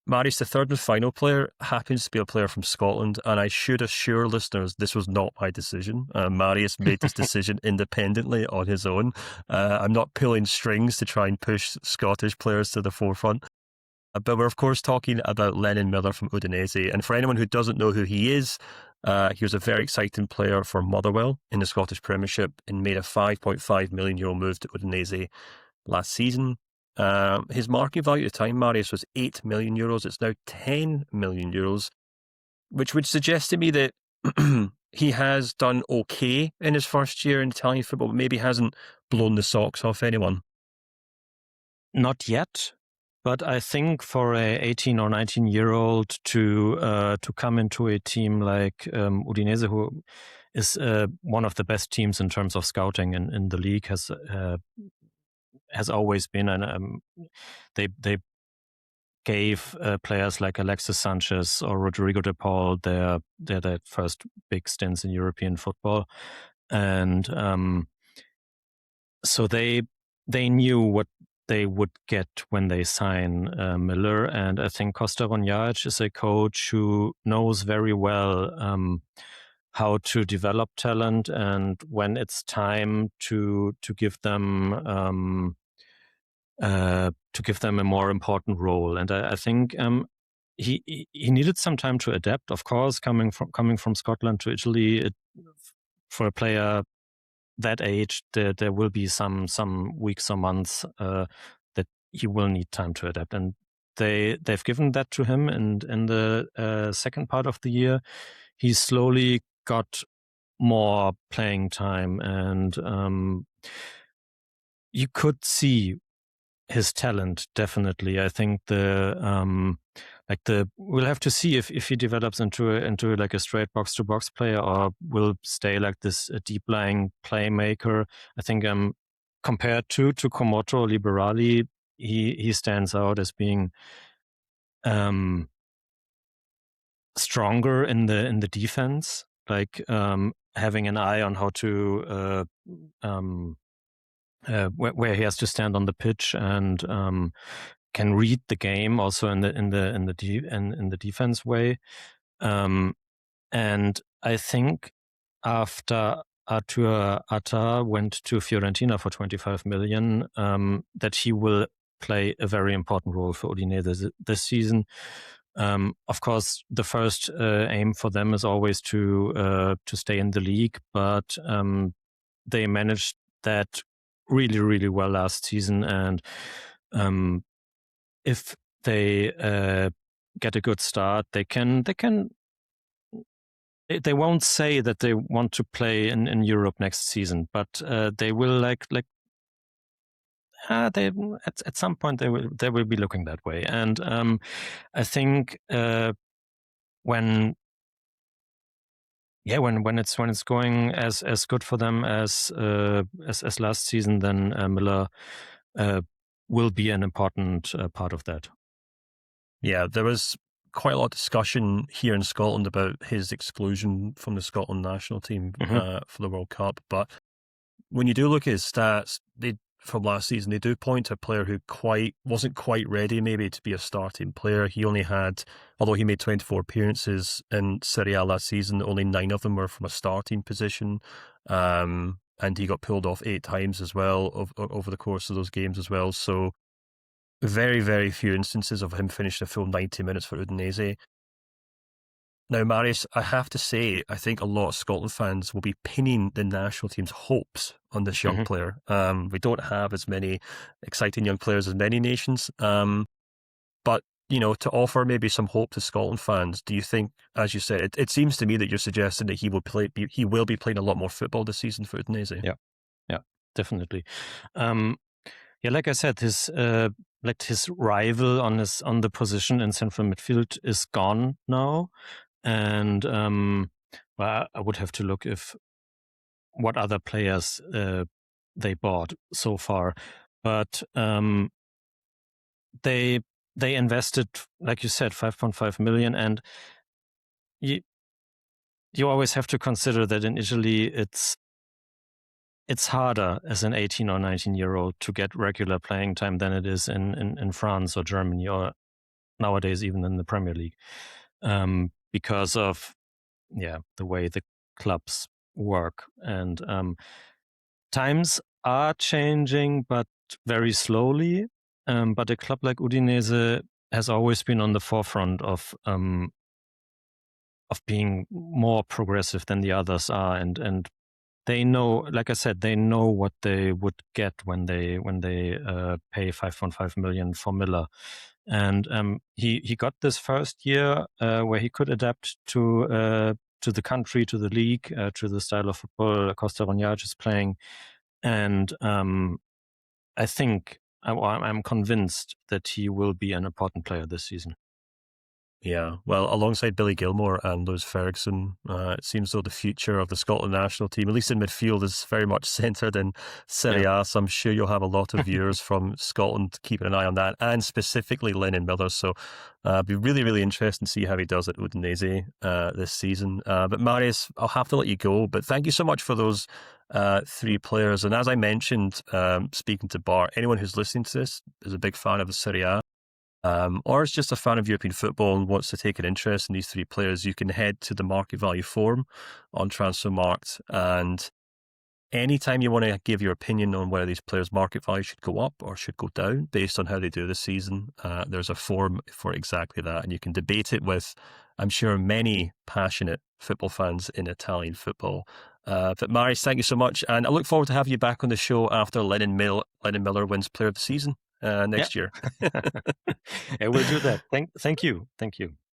Marius, the third and final player, happens to be a player from Scotland, and I should assure listeners this was not my decision. Marius made this decision independently on his own. I'm not pulling strings to try and push Scottish players to the forefront. But we're, of course, talking about Lennon Miller from Udinese. And for anyone who doesn't know who he is, he was a very exciting player for Motherwell in the Scottish Premiership and made a €5.5 million move to Udinese last season. His market value at the time, Marius, was €8 million. It's now €10 million, which would suggest to me that he has done okay in his first year in Italian football, but maybe hasn't blown the socks off anyone. Not yet, but I think for a 18 or 19-year-old to come into a team like Udinese, who is one of the best teams in terms of scouting in the league, has always been, and they gave players like Alexis Sanchez or Rodrigo de Paul their first big stints in European football, and so they knew what they would get when they sign Miller. And I think Kosta Ronjac is a coach who knows very well how to develop talent and when it's time to give them a more important role. And I think he needed some time to adapt. Of course, coming from Scotland to Italy, for a player that age, there will be some weeks or months that he will need time to adapt, and they've given that to him. And in the second part of the year, he slowly got more playing time, and you could see his talent, definitely. I think we'll have to see if he develops into like a straight box to box player, or will stay like this deep lying playmaker. I think compared to Komoto Liberali, he stands out as being stronger in the defense, like having an eye on how to where he has to stand on the pitch, and can read the game also in the defense way. And I think after Artur Atta went to Fiorentina for 25 million, that he will play a very important role for Udinese this season. Of course, the first aim for them is always to stay in the league, but they managed that really, really well last season. And if they get a good start, they won't say that they want to play in Europe next season, but they will at some point they will be looking that way. And I think when it's going as good for them as last season, then Miller will be an important part of that. Yeah, there was quite a lot of discussion here in Scotland about his exclusion from the Scotland national team for the World Cup. But when you do look at his stats, from last season, they do point to a player who wasn't quite ready maybe to be a starting player. He only had, although he made 24 appearances in Serie A last season, only 9 of them were from a starting position. And he got pulled off 8 times as well over the course of those games as well. So very, very few instances of him finishing a full 90 minutes for Udinese. Now, Marius, I have to say, I think a lot of Scotland fans will be pinning the national team's hopes on this young player. We don't have as many exciting young players as many nations. But, to offer maybe some hope to Scotland fans, do you think, as you said, it seems to me that you're suggesting that he will be playing a lot more football this season for Udinese? Yeah, definitely. Like I said, his rival on the position in central midfield is gone now. And I would have to look what other players they bought so far, but they invested, like you said, 5.5 million, and you always have to consider that in Italy it's harder as an 18 or 19-year-old to get regular playing time than it is in France or Germany or nowadays, even in the Premier League, because of the way the clubs work. And times are changing, but very slowly. But a club like Udinese has always been on the forefront of being more progressive than the others are, and they know, like I said, they know what they would get when they pay 5.5 million for Miller. And he got this first year where he could adapt to the country, to the league, to the style of football Costa Ronhage is playing. And I think I'm convinced that he will be an important player this season. Yeah, well, alongside Billy Gilmore and Lewis Ferguson, it seems though the future of the Scotland national team, at least in midfield, is very much centred in Serie A. So I'm sure you'll have a lot of viewers from Scotland keeping an eye on that, and specifically Lennon Miller. So it'll be really, really interesting to see how he does at Udinese this season. But Marius, I'll have to let you go. But thank you so much for those three players. And as I mentioned, speaking to Bart, anyone who's listening to this is a big fan of the Serie A. Or is just a fan of European football and wants to take an interest in these three players, you can head to the market value forum on Transfermarkt. And anytime you want to give your opinion on whether these players' market value should go up or should go down based on how they do this season, there's a forum for exactly that. And you can debate it with, I'm sure, many passionate football fans in Italian football. But Marius, thank you so much. And I look forward to having you back on the show after Lennon Miller wins Player of the Season next year. I will do that. Thank you.